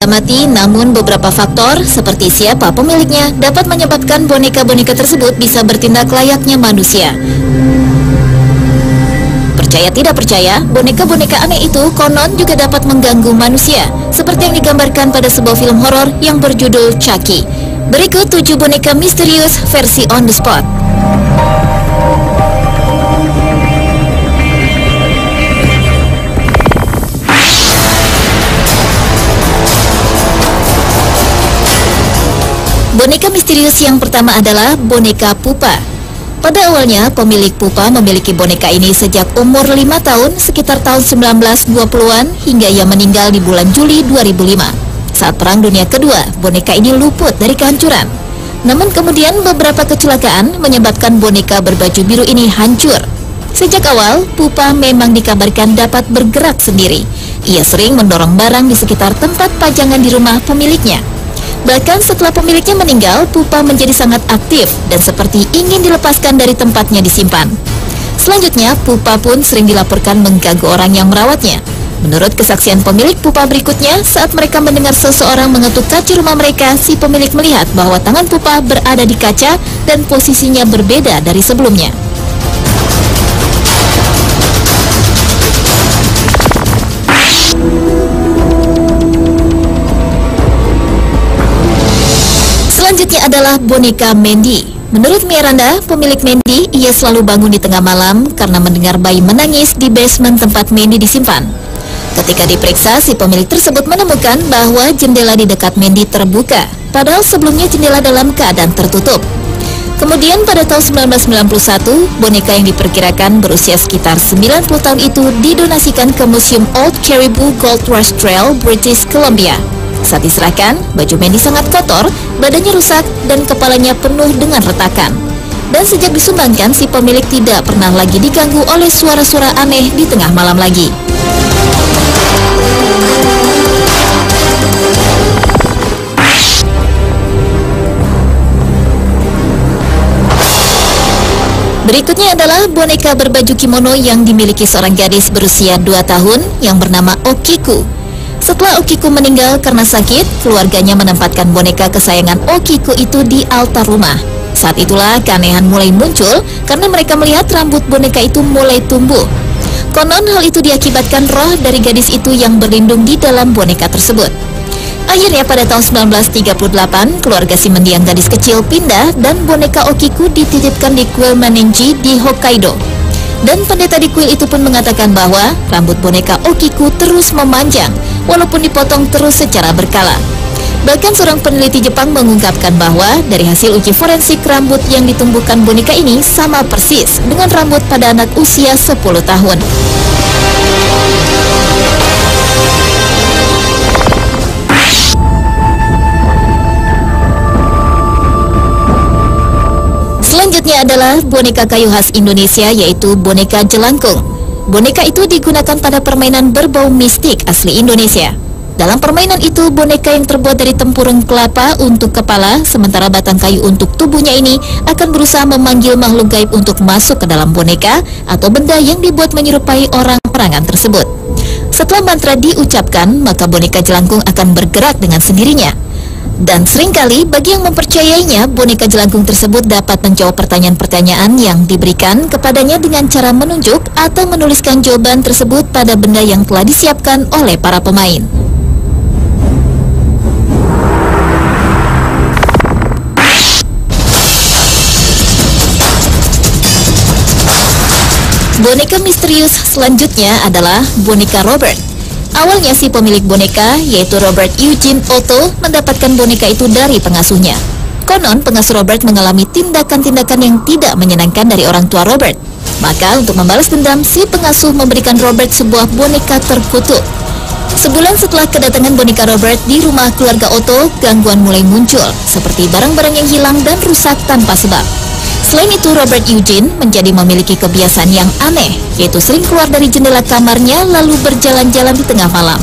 Mati, namun beberapa faktor seperti siapa pemiliknya dapat menyebabkan boneka-boneka tersebut bisa bertindak layaknya manusia. Percaya tidak percaya, boneka-boneka aneh itu konon juga dapat mengganggu manusia, seperti yang digambarkan pada sebuah film horor yang berjudul Chucky. Berikut 7 boneka misterius versi on the spot. Boneka misterius yang pertama adalah boneka Pupa. Pada awalnya, pemilik Pupa memiliki boneka ini sejak umur 5 tahun, sekitar tahun 1920-an, hingga ia meninggal di bulan Juli 2005. Saat Perang Dunia Kedua, boneka ini luput dari kehancuran. Namun kemudian beberapa kecelakaan menyebabkan boneka berbaju biru ini hancur. Sejak awal, Pupa memang dikabarkan dapat bergerak sendiri. Ia sering mendorong barang di sekitar tempat pajangan di rumah pemiliknya. Bahkan setelah pemiliknya meninggal, Pupa menjadi sangat aktif dan seperti ingin dilepaskan dari tempatnya disimpan. Selanjutnya, Pupa pun sering dilaporkan mengganggu orang yang merawatnya. Menurut kesaksian pemilik Pupa berikutnya, saat mereka mendengar seseorang mengetuk kaca rumah mereka, si pemilik melihat bahwa tangan Pupa berada di kaca dan posisinya berbeda dari sebelumnya. Selanjutnya adalah boneka Mandy. Menurut Miranda, pemilik Mandy, ia selalu bangun di tengah malam karena mendengar bayi menangis di basement tempat Mandy disimpan. Ketika diperiksa, si pemilik tersebut menemukan bahwa jendela di dekat Mandy terbuka, padahal sebelumnya jendela dalam keadaan tertutup. Kemudian pada tahun 1991, boneka yang diperkirakan berusia sekitar 90 tahun itu didonasikan ke Museum Old Caribou Gold Rush Trail, British Columbia. Saat diserahkan, baju Mandy sangat kotor, badannya rusak, dan kepalanya penuh dengan retakan. Dan sejak disumbangkan, si pemilik tidak pernah lagi diganggu oleh suara-suara aneh di tengah malam lagi. Berikutnya adalah boneka berbaju kimono yang dimiliki seorang gadis berusia 2 tahun yang bernama Okiku. Setelah Okiku meninggal karena sakit, keluarganya menempatkan boneka kesayangan Okiku itu di altar rumah. Saat itulah keanehan mulai muncul karena mereka melihat rambut boneka itu mulai tumbuh. Konon hal itu diakibatkan roh dari gadis itu yang berlindung di dalam boneka tersebut. Akhirnya pada tahun 1938, keluarga si mendiang gadis kecil pindah dan boneka Okiku dititipkan di kuil Maninji di Hokkaido. Dan pendeta di kuil itu pun mengatakan bahwa rambut boneka Okiku terus memanjang, walaupun dipotong terus secara berkala. Bahkan seorang peneliti Jepang mengungkapkan bahwa dari hasil uji forensik rambut yang ditumbuhkan boneka ini sama persis dengan rambut pada anak usia 10 tahun. Selanjutnya adalah boneka kayu khas Indonesia, yaitu boneka jelangkung. Boneka itu digunakan pada permainan berbau mistik asli Indonesia. Dalam permainan itu, boneka yang terbuat dari tempurung kelapa untuk kepala, sementara batang kayu untuk tubuhnya ini akan berusaha memanggil makhluk gaib untuk masuk ke dalam boneka atau benda yang dibuat menyerupai orang perangan tersebut. Setelah mantra diucapkan, maka boneka jelangkung akan bergerak dengan sendirinya. Dan seringkali bagi yang mempercayainya, boneka jelangkung tersebut dapat menjawab pertanyaan-pertanyaan yang diberikan kepadanya dengan cara menunjuk atau menuliskan jawaban tersebut pada benda yang telah disiapkan oleh para pemain. Boneka misterius selanjutnya adalah boneka Robert. Awalnya si pemilik boneka, yaitu Robert Eugene Otto, mendapatkan boneka itu dari pengasuhnya. Konon pengasuh Robert mengalami tindakan-tindakan yang tidak menyenangkan dari orang tua Robert. Maka untuk membalas dendam, si pengasuh memberikan Robert sebuah boneka terkutuk. Sebulan setelah kedatangan boneka Robert di rumah keluarga Otto, gangguan mulai muncul, seperti barang-barang yang hilang dan rusak tanpa sebab. Selain itu, Robert Eugene menjadi memiliki kebiasaan yang aneh, yaitu sering keluar dari jendela kamarnya lalu berjalan-jalan di tengah malam.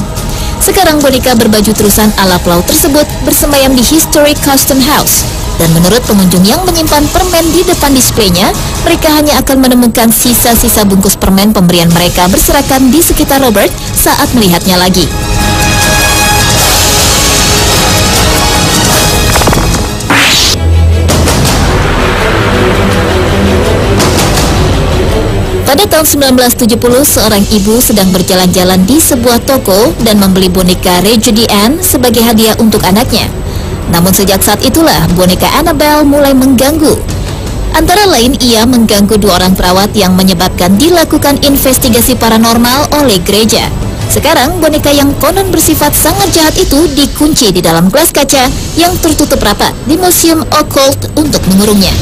Sekarang boneka berbaju terusan ala pelaut tersebut bersemayam di Historic Custom House. Dan menurut pengunjung yang menyimpan permen di depan displaynya, mereka hanya akan menemukan sisa-sisa bungkus permen pemberian mereka berserakan di sekitar Robert saat melihatnya lagi. tahun 1970, seorang ibu sedang berjalan-jalan di sebuah toko dan membeli boneka Raggedy Ann sebagai hadiah untuk anaknya. Namun sejak saat itulah boneka Annabelle mulai mengganggu. Antara lain, ia mengganggu 2 orang perawat yang menyebabkan dilakukan investigasi paranormal oleh gereja. Sekarang, boneka yang konon bersifat sangat jahat itu dikunci di dalam gelas kaca yang tertutup rapat di Museum Occult untuk mengurungnya.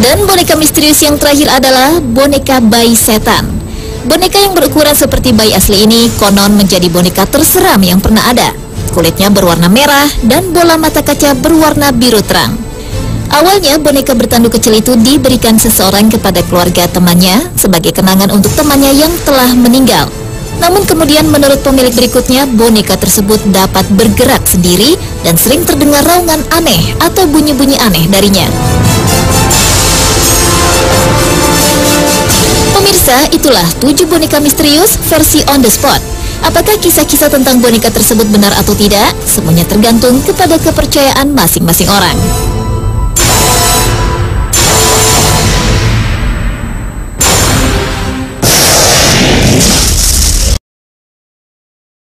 Dan boneka misterius yang terakhir adalah boneka bayi setan. Boneka yang berukuran seperti bayi asli ini konon menjadi boneka terseram yang pernah ada. Kulitnya berwarna merah dan bola mata kaca berwarna biru terang. Awalnya boneka bertanduk kecil itu diberikan seseorang kepada keluarga temannya sebagai kenangan untuk temannya yang telah meninggal. Namun kemudian menurut pemilik berikutnya, boneka tersebut dapat bergerak sendiri dan sering terdengar raungan aneh atau bunyi-bunyi aneh darinya. Pemirsa, itulah 7 boneka misterius versi on the spot. Apakah kisah-kisah tentang boneka tersebut benar atau tidak? Semuanya tergantung kepada kepercayaan masing-masing orang.